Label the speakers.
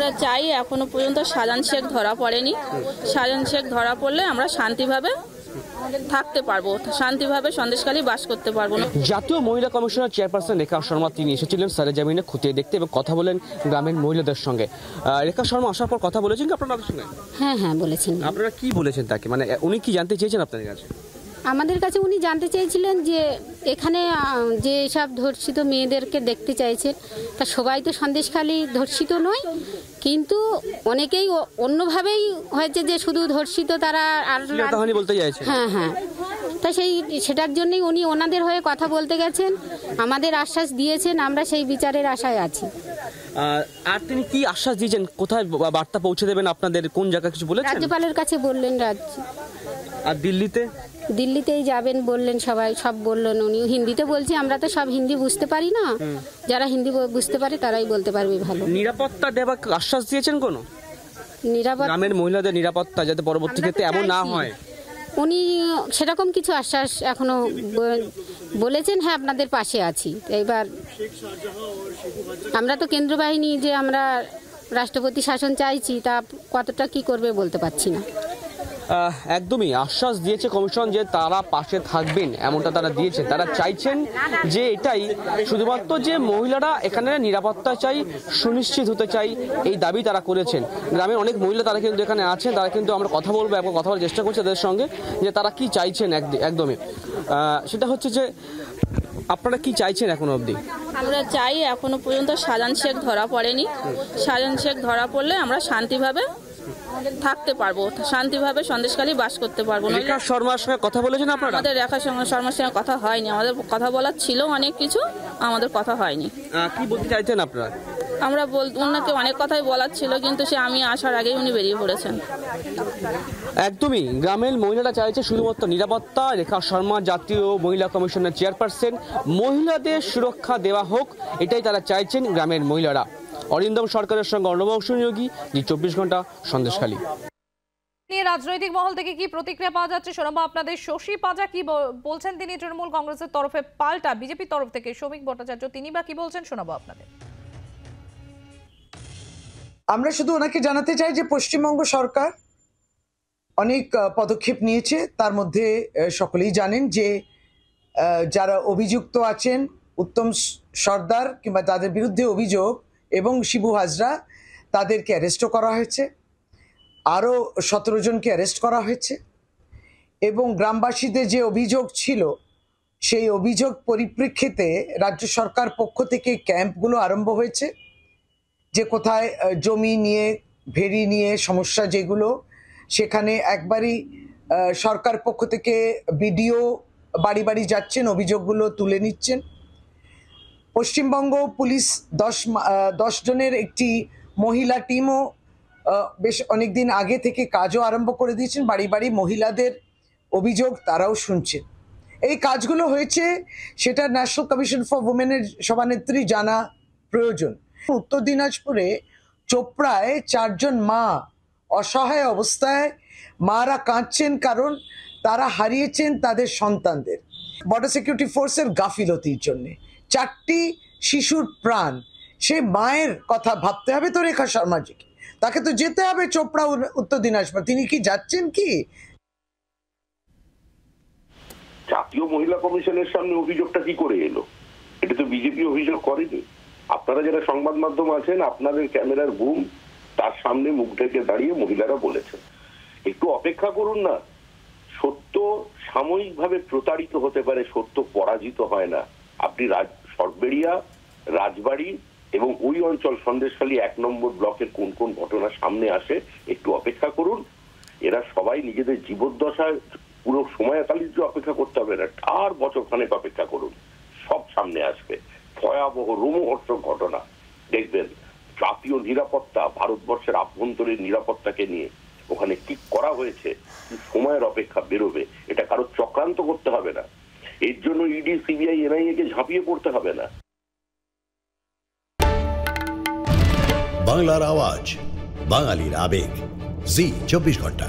Speaker 1: আমরা চাই এখনো পর্যন্ত শাহজাহান শেখ ধরা পড়েনি। শাহজাহান শেখ ধরা পড়লে আমরা শান্তিভাবে থাকতে পারবো, শান্তিভাবে সন্দেশখালী বাস করতে পারবো না।
Speaker 2: জাতীয় মহিলা কমিশনের চেয়ারপারসন রেখা শর্মা তিনি এসেছিলেন সরেজমিনে খতিয়ে দেখতে এবং কথা বলেন গ্রামের মহিলাদের সঙ্গে। রেখা শর্মা আসার পর কথা বলেছেন কি আপনার সঙ্গে?
Speaker 3: হ্যাঁ বলেছেন।
Speaker 2: আপনারা কি বলেছেন তাকে, মানে উনি কি জানতে চেয়েছেন আপনাদের কাছে?
Speaker 3: আমাদের কাছে উনি জানতে চেয়েছিলেন যে এখানে যে সব ধর্ষিত মেয়েদেরকে দেখতে চাইছেন, তা সবাই তো সন্দেশখালী ধর্ষিত নয়, কিন্তু অনেকেই অন্যভাবেই হয়েছে যে শুধু ধর্ষিত তারা আর
Speaker 2: বলতে চাইছেন।
Speaker 3: হ্যাঁ তা সেটার জন্যই উনি ওনাদের হয়ে কথা বলতে গেছেন, আমাদের আশ্বাস দিয়েছেন, আমরা সেই বিচারের আশায় আছি।
Speaker 2: আর তিনি কি আশ্বাস দিয়েছেন, কোথায় বার্তা পৌঁছে দেবেন আপনাদের, কোন জায়গা কিছু বলেছেন?
Speaker 3: রাজ্যপালের কাছে বললেন।
Speaker 2: আর
Speaker 3: দিল্লিতেই যাবেন বললেন, সব বললেন উনি। হিন্দিতে বলছি, আমরা তো সব হিন্দি বুঝতে পারি না, যারা হিন্দি বুঝতে পারে তারাই বলতে পারবে ভালো।
Speaker 2: নিরাপত্তা দেওয়ার আশ্বাস দিয়েছেন কোনো? গ্রামের মহিলাদের নিরাপত্তা যাতে পরবর্তী ক্ষেত্রে এমন না হয়,
Speaker 3: উনি সেরকম কিছু আশ্বাস এখনো বলেছেন। হ্যাঁ, আপনাদের পাশে আছি। এবার আমরা তো কেন্দ্র বাহিনী যে আমরা রাষ্ট্রপতি শাসন চাইছি, তা কতটা কি করবে বলতে পারছি না।
Speaker 2: একদমই আশ্বাস দিয়েছে কমিশন যে তারা পাশে থাকবেন, এমনটা তারা দিয়েছে। তারা চাইছেন যে এটাই শুধুমাত্র যে মহিলারা এখানে নিরাপত্তা চাই, সুনিশ্চিত হতে চাই, এই দাবি তারা করেছেন। গ্রামের অনেক মহিলা তারা কিন্তু এখানে আছেন, তারা কিন্তু আমরা কথা বলবো এবং কথা বলার চেষ্টা করছি তাদের সঙ্গে যে তারা কি চাইছেন। একদমই সেটা হচ্ছে যে আপনারা কি চাইছেন এখনো অবধি?
Speaker 1: আমরা চাই এখনো পর্যন্ত শাহজাহান শেখ ধরা পড়েনি। শাহজাহান শেখ ধরা পড়লে আমরা শান্তিভাবে থাকতে পারবো, শান্তিভাবে সন্দেশখালী বাস করতে পারবো।
Speaker 2: রেখা শর্মার সঙ্গে কথা বলেছেন আপনারা?
Speaker 1: আমাদের রেখা শর্মার সঙ্গে কথা হয়নি, আমাদের কথা বলার ছিল অনেক কিছু, আমাদের কথা হয়নি।
Speaker 2: কি বলতে চাইছেন আপনারা?
Speaker 1: আমরা ওনাকে অনেক কথাই বলার ছিল, কিন্তু আমি আসার আগেই উনি বেরিয়ে পড়েছেন।
Speaker 2: একদমই গ্রামের মহিলারা চাইছে শুধুমাত্র নিরাপত্তা। রেখা শর্মা জাতীয় মহিলা কমিশনের চেয়ারপারসন, মহিলাদের সুরক্ষা দেওয়া হোক, এটাই তারা চাইছেন গ্রামের মহিলারা। অরিন্দম সরকারের সঙ্গে অর্ণব যোগী, জি 24 ঘন্টা, সন্দেশখালী।
Speaker 4: রাজনৈতিক মহল থেকে কি প্রতিক্রিয়া পাওয়া যাচ্ছে শোনাবো আপনাদের। শশী পাজা কি বলছেন তিনি তৃণমূল কংগ্রেসের তরফে, পাল্টা বিজেপির তরফ থেকে শ্রমিক ভট্টাচার্য তিনি বা কি বলছেন শোনাবো আপনাদের।
Speaker 5: আমরা শুধু ওনাকে জানাতে চাই যে পশ্চিমবঙ্গ সরকার অনেক পদক্ষেপ নিয়েছে। তার মধ্যে সকলেই জানেন যে যারা অভিযুক্ত আছেন, উত্তম সর্দার কিংবা তাদের বিরুদ্ধে অভিযোগ এবং শিবু হাজরা, তাদেরকে অ্যারেস্টও করা হয়েছে। আরও 17 জনকে অ্যারেস্ট করা হয়েছে এবং গ্রামবাসীদের যে অভিযোগ ছিল সেই অভিযোগ পরিপ্রেক্ষিতে রাজ্য সরকার পক্ষ থেকে ক্যাম্পগুলো আরম্ভ হয়েছে, যে কোথায় জমি নিয়ে, ভেড়ি নিয়ে সমস্যা যেগুলো, সেখানে একবারই সরকার পক্ষ থেকে বিডিও বাড়ি বাড়ি যাচ্ছেন, অভিযোগগুলো তুলে নিচ্ছেন। পশ্চিমবঙ্গ পুলিশ 10 জনের একটি মহিলা টিমও বেশ অনেকদিন আগে থেকে কাজও আরম্ভ করে দিয়েছেন, বাড়ি বাড়ি মহিলাদের অভিযোগ তারাও শুনছেন। এই কাজগুলো হয়েছে, সেটা ন্যাশনাল কমিশন ফর উমেনের সভানেত্রী জানা প্রয়োজন। উত্তর দিনাজপুরে চোপড়ায় 4 জন মা অসহায় অবস্থায়, মারা কাঁদছেন কারণ তারা হারিয়েছেন তাদের সন্তানদের বর্ডার সিকিউরিটি ফোর্সের গাফিলতির জন্যে। 4টি শিশুর প্রাণ, সে মায়ের কথা ভাবতে হবে তো রেখা শর্মাজিকে, তাকে তো যেতে হবে চোপড়া উত্তর দিনাজপুর। তিনি কি যাচ্ছেন? কি
Speaker 6: জাতীয় মহিলা কমিশনের সামনে অভিযোগটা কি করে এলো? এটা তো বিজেপি অভিযোগ করেনি। আপনারা যারা সংবাদ মাধ্যম আছেন, আপনাদের ক্যামেরার বুম, তার সামনে মুখ ঢেকে দাঁড়িয়ে মহিলারা বলেছেন। একটু অপেক্ষা করুন না। সত্য সাময়িকভাবে প্রতারিত হতে পারে, সত্য পরাজিত হয় না। আপনি সরবেড়িয়া, রাজবাড়ি এবং ওই অঞ্চল সন্দেশখালী 1 নম্বর ব্লকের কোন কোন ঘটনা সামনে আসে একটু অপেক্ষা করুন। এরা সবাই নিজেদের জীবদ্দশায় পুরো সময়কালীন অপেক্ষা করতে হবে না, আর বছরখানেক অপেক্ষা করুন, সব সামনে আসবে। ভয়াবহ রোমহর্ষক ঘটনা দেখবেন। জাতীয় নিরাপত্তা, ভারতবর্ষের আভ্যন্তরীণ নিরাপত্তাকে নিয়ে ওখানে কি করা হয়েছে, সময়ের অপেক্ষা বেরোবে। এটা কারো চক্রান্ত করতে হবে না, এর জন্য ইডি, সিবিআই, এনআইএ কে ঝাঁপিয়ে পড়তে হবে না।
Speaker 7: বাংলার আওয়াজ, বাঙালির আবেগ, জি 24 ঘন্টা।